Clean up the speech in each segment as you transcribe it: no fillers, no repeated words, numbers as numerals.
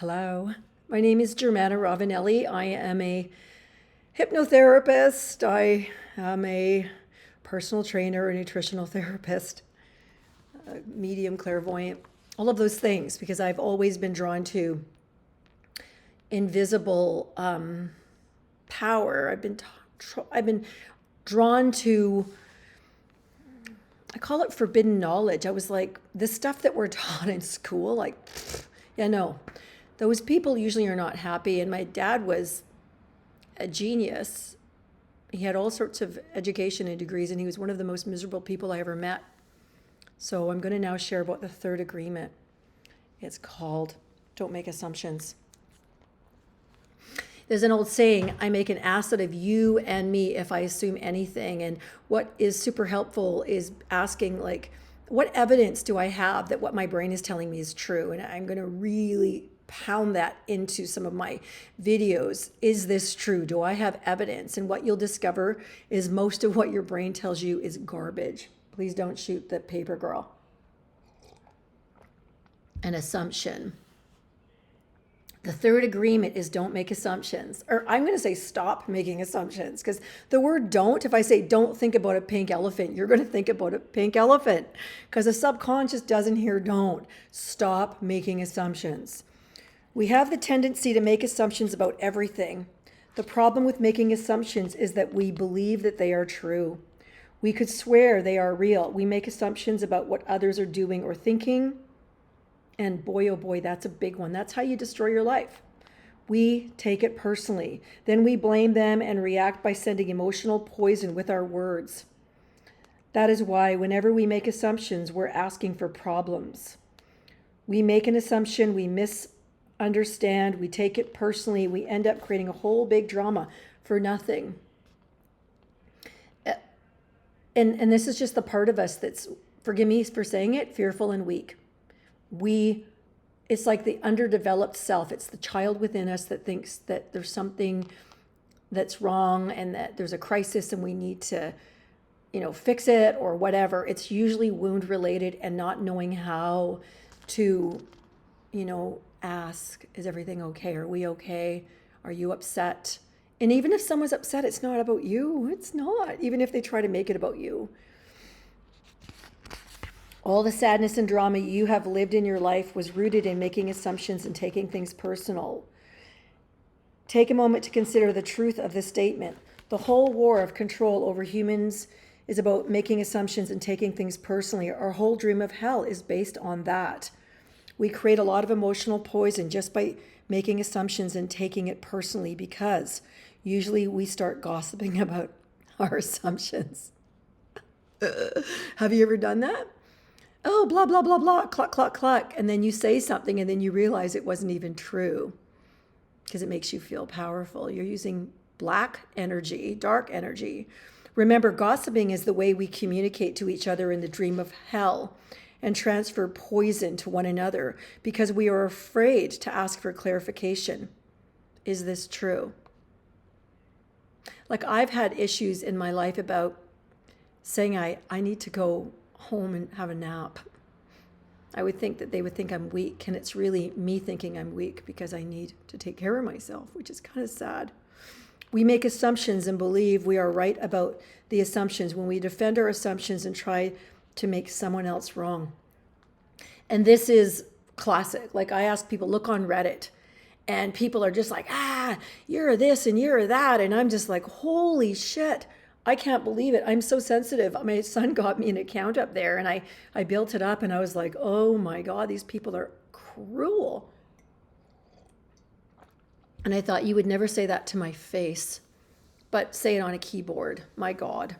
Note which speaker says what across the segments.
Speaker 1: Hello, my name is Germana Ravanelli. I am a hypnotherapist. I am a personal trainer, a nutritional therapist, a medium clairvoyant, all of those things because I've always been drawn to invisible power. I've been drawn to, I call it forbidden knowledge. I was like, the stuff that we're taught in school, like, yeah, no, those people usually are not happy. And my dad was a genius. He had all sorts of education and degrees, and he was one of the most miserable people I ever met. So I'm going to now share about the third agreement. It's called Don't Make Assumptions. There's an old saying, I make an ass out of you and me if I assume anything. And what is super helpful is asking, like, what evidence do I have that what my brain is telling me is true? And I'm going to really pound that into some of my videos. Is this true? Do I have evidence? And what you'll discover is most of what your brain tells you is garbage. Please don't shoot the paper girl. An assumption. The third agreement is don't make assumptions. Or I'm going to say stop making assumptions, because the word don't, if I say don't think about a pink elephant, you're going to think about a pink elephant, because the subconscious doesn't hear don't. Stop making assumptions. We have the tendency to make assumptions about everything. The problem with making assumptions is that we believe that they are true. We could swear they are real. We make assumptions about what others are doing or thinking. And boy, oh boy, that's a big one. That's how you destroy your life. We take it personally. Then we blame them and react by sending emotional poison with our words. That is why whenever we make assumptions, we're asking for problems. We make an assumption, we misunderstand, we take it personally, we end up creating a whole big drama for nothing. And this is just the part of us that's, forgive me for saying it, fearful and weak. It's like the underdeveloped self. It's the child within us that thinks that there's something that's wrong and that there's a crisis and we need to, fix it or whatever. It's usually wound related and not knowing how to, ask, is everything okay? Are we okay? Are you upset? And even if someone's upset, it's not about you. It's not, even if they try to make it about you. All the sadness and drama you have lived in your life was rooted in making assumptions and taking things personal. Take a moment to consider the truth of this statement. The whole war of control over humans is about making assumptions and taking things personally. Our whole dream of hell is based on that. We create a lot of emotional poison just by making assumptions and taking it personally, because usually we start gossiping about our assumptions. Have you ever done that? Oh, blah, blah, blah, blah, cluck, cluck, cluck. And then you say something and then you realize it wasn't even true because it makes you feel powerful. You're using black energy, dark energy. Remember, gossiping is the way we communicate to each other in the dream of hell and transfer poison to one another because we are afraid to ask for clarification. Is this true? Like, I've had issues in my life about saying I need to go home and have a nap. I would think that they would think I'm weak, and it's really me thinking I'm weak because I need to take care of myself, which is kind of sad. We make assumptions and believe we are right about the assumptions when we defend our assumptions and try to make someone else wrong. And this is classic. Like, I ask people, look on Reddit, and people are just like, you're this and you're that. And I'm just like, holy shit. I can't believe it. I'm so sensitive. My son got me an account up there and I built it up and I was like, oh my God, these people are cruel. And I thought, you would never say that to my face, but say it on a keyboard. My God.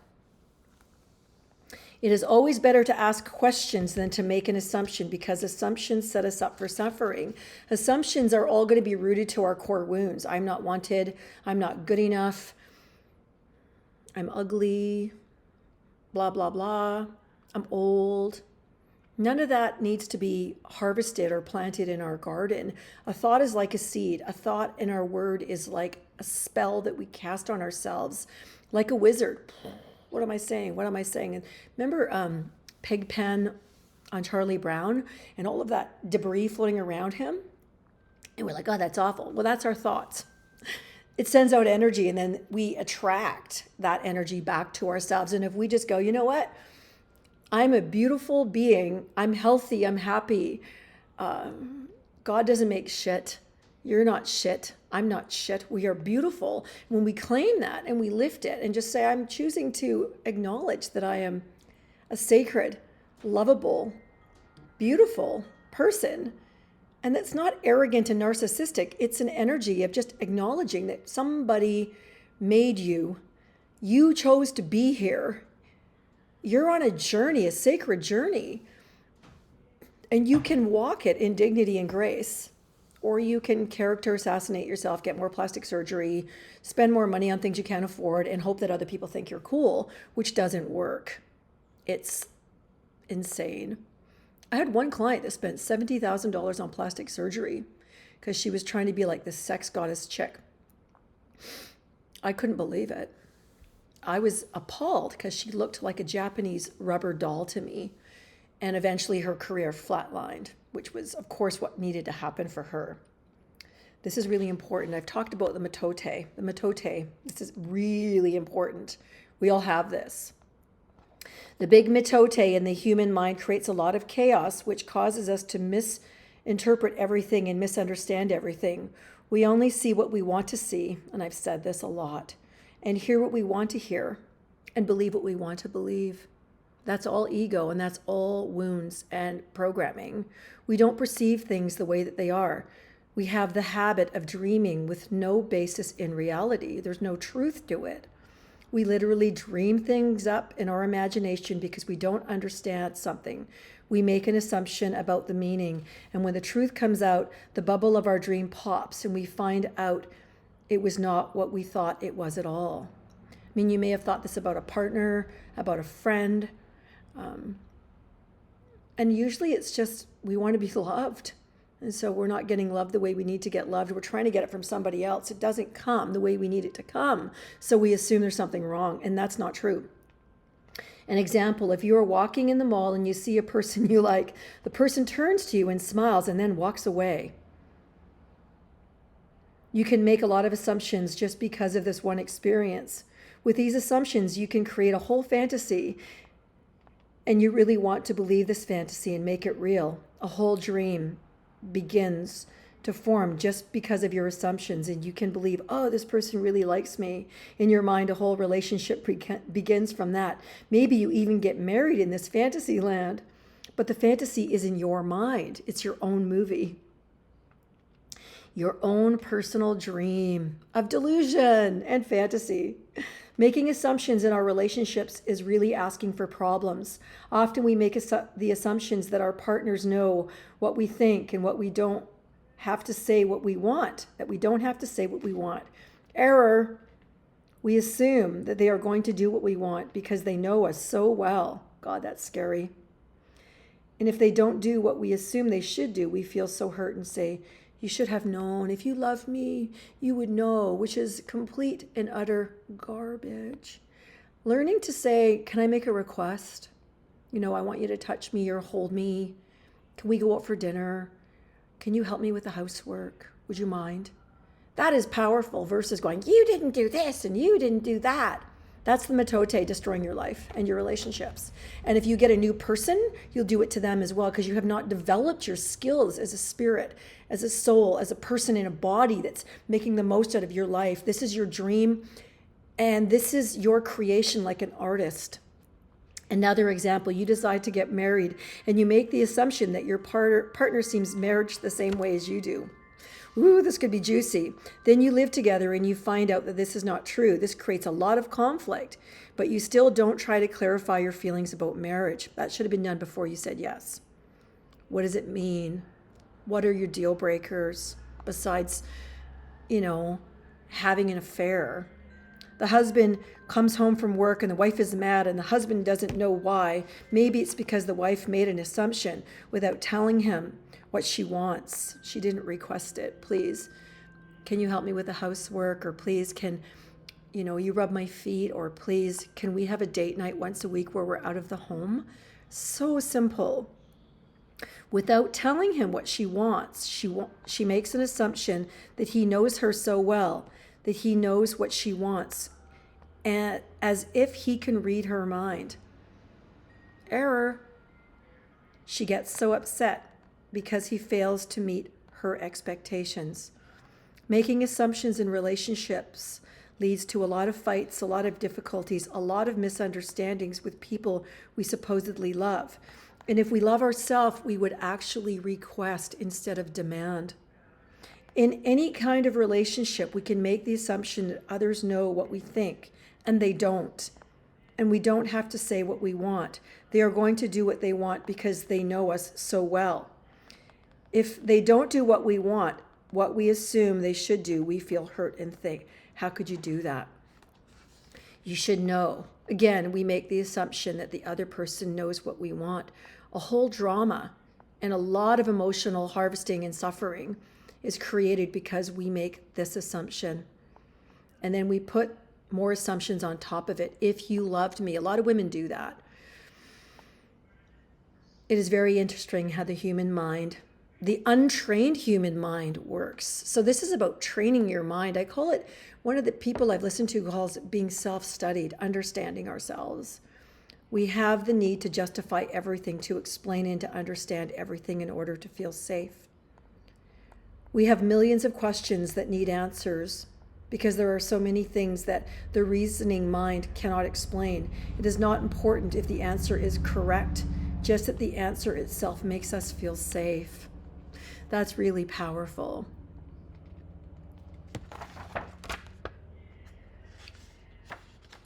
Speaker 1: It is always better to ask questions than to make an assumption, because assumptions set us up for suffering. Assumptions are all going to be rooted to our core wounds. I'm not wanted. I'm not good enough. I'm ugly, blah, blah, blah. I'm old. None of that needs to be harvested or planted in our garden. A thought is like a seed. A thought in our word is like a spell that we cast on ourselves, like a wizard. What am I saying? What am I saying? And remember Pigpen on Charlie Brown and all of that debris floating around him? And we're like, oh, that's awful. Well, that's our thoughts. It sends out energy, and then we attract that energy back to ourselves. And if we just go, you know what? I'm a beautiful being. I'm healthy. I'm happy. God doesn't make shit. You're not shit. I'm not shit. We are beautiful. When we claim that and we lift it and just say, I'm choosing to acknowledge that I am a sacred, lovable, beautiful person. And that's not arrogant and narcissistic. It's an energy of just acknowledging that somebody made you. You chose to be here. You're on a journey, a sacred journey. And you can walk it in dignity and grace. Or you can character assassinate yourself, get more plastic surgery, spend more money on things you can't afford, and hope that other people think you're cool, which doesn't work. It's insane. I had one client that spent $70,000 on plastic surgery because she was trying to be like this sex goddess chick. I couldn't believe it. I was appalled because she looked like a Japanese rubber doll to me. And eventually her career flatlined, which was, of course, what needed to happen for her. This is really important. I've talked about the mitote. The mitote, this is really important. We all have this. The big mitote in the human mind creates a lot of chaos, which causes us to misinterpret everything and misunderstand everything. We only see what we want to see, and I've said this a lot, and hear what we want to hear, and believe what we want to believe. That's all ego, and that's all wounds and programming. We don't perceive things the way that they are. We have the habit of dreaming with no basis in reality. There's no truth to it. We literally dream things up in our imagination because we don't understand something. We make an assumption about the meaning, and when the truth comes out, the bubble of our dream pops, and we find out it was not what we thought it was at all. I mean, you may have thought this about a partner, about a friend, and usually it's just we want to be loved. And so we're not getting loved the way we need to get loved. We're trying to get it from somebody else. It doesn't come the way we need it to come. So we assume there's something wrong, and that's not true. An example, if you are walking in the mall and you see a person you like, the person turns to you and smiles and then walks away. You can make a lot of assumptions just because of this one experience. With these assumptions, you can create a whole fantasy, and you really want to believe this fantasy and make it real. A whole dream begins to form just because of your assumptions, and you can believe, oh, this person really likes me. In your mind, a whole relationship begins from that. Maybe you even get married in this fantasy land, but the fantasy is in your mind. It's your own movie. Your own personal dream of delusion and fantasy. Making assumptions in our relationships is really asking for problems. Often we make the assumptions that our partners know what we think and what we don't have to say what we want, that we don't have to say what we want. Error. We assume that they are going to do what we want because they know us so well. God, that's scary. And if they don't do what we assume they should do, we feel so hurt and say, you should have known. If you loved me, you would know, which is complete and utter garbage. Learning to say, can I make a request? You know, I want you to touch me or hold me. Can we go out for dinner? Can you help me with the housework? Would you mind? That is powerful versus going, you didn't do this and you didn't do that. That's the mitote destroying your life and your relationships. And if you get a new person, you'll do it to them as well because you have not developed your skills as a spirit, as a soul, as a person in a body that's making the most out of your life. This is your dream, and this is your creation like an artist. Another example, you decide to get married, and you make the assumption that your partner seems married the same way as you do. Ooh, this could be juicy. Then you live together and you find out that this is not true. This creates a lot of conflict, but you still don't try to clarify your feelings about marriage. That should have been done before you said yes. What does it mean? What are your deal breakers besides, having an affair? The husband comes home from work and the wife is mad and the husband doesn't know why. Maybe it's because the wife made an assumption without telling him what she wants. She didn't request it. Please, can you help me with the housework? Or please, can you rub my feet? Or please, can we have a date night once a week where we're out of the home? So simple. Without telling him what she wants, she makes an assumption that he knows her so well, that he knows what she wants, and as if he can read her mind. Error. She gets so upset because he fails to meet her expectations. Making assumptions in relationships leads to a lot of fights, a lot of difficulties, a lot of misunderstandings with people we supposedly love. And if we love ourselves, we would actually request instead of demand. In any kind of relationship, we can make the assumption that others know what we think, and they don't. And we don't have to say what we want. They are going to do what they want because they know us so well. If they don't do what we want, what we assume they should do, we feel hurt and think, how could you do that? You should know. Again, we make the assumption that the other person knows what we want. A whole drama and a lot of emotional harvesting and suffering is created because we make this assumption. And then we put more assumptions on top of it. If you loved me, a lot of women do that. It is very interesting how the human mind, the untrained human mind, works. So this is about training your mind. I call it, one of the people I've listened to calls it being self-studied, understanding ourselves. We have the need to justify everything, to explain and to understand everything in order to feel safe. We have millions of questions that need answers because there are so many things that the reasoning mind cannot explain. It is not important if the answer is correct, just that the answer itself makes us feel safe. That's really powerful.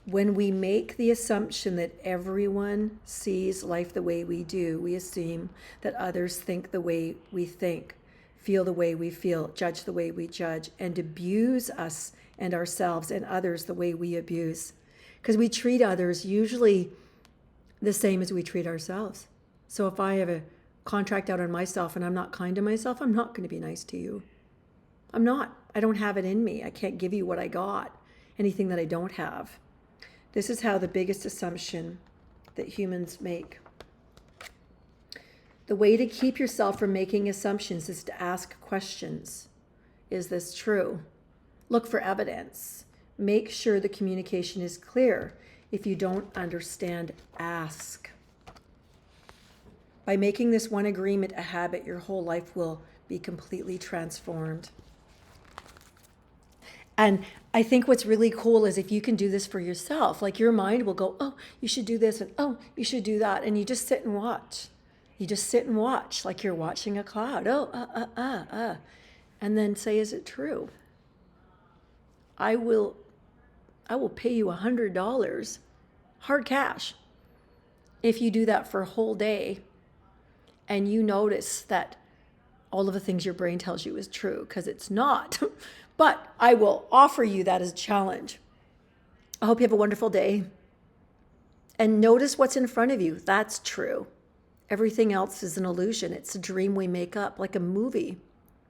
Speaker 1: When we make the assumption that everyone sees life the way we do, we assume that others think the way we think, feel the way we feel, judge the way we judge, and abuse us and ourselves and others the way we abuse. Because we treat others usually the same as we treat ourselves. So if I have a contract out on myself and I'm not kind to myself, I'm not going to be nice to you. I'm not. I don't have it in me. I can't give you what I got, anything that I don't have. This is how the biggest assumption that humans make. The way to keep yourself from making assumptions is to ask questions. Is this true? Look for evidence. Make sure the communication is clear. If you don't understand, ask. By making this one agreement a habit, your whole life will be completely transformed. And I think what's really cool is if you can do this for yourself, like your mind will go, oh, you should do this, and oh, you should do that. And you just sit and watch. You just sit and watch like you're watching a cloud. Oh, and then say, is it true? I will pay you $100, hard cash, if you do that for a whole day and you notice that all of the things your brain tells you is true, because it's not. But I will offer you that as a challenge. I hope you have a wonderful day. And notice what's in front of you. That's true. Everything else is an illusion. It's a dream we make up, like a movie.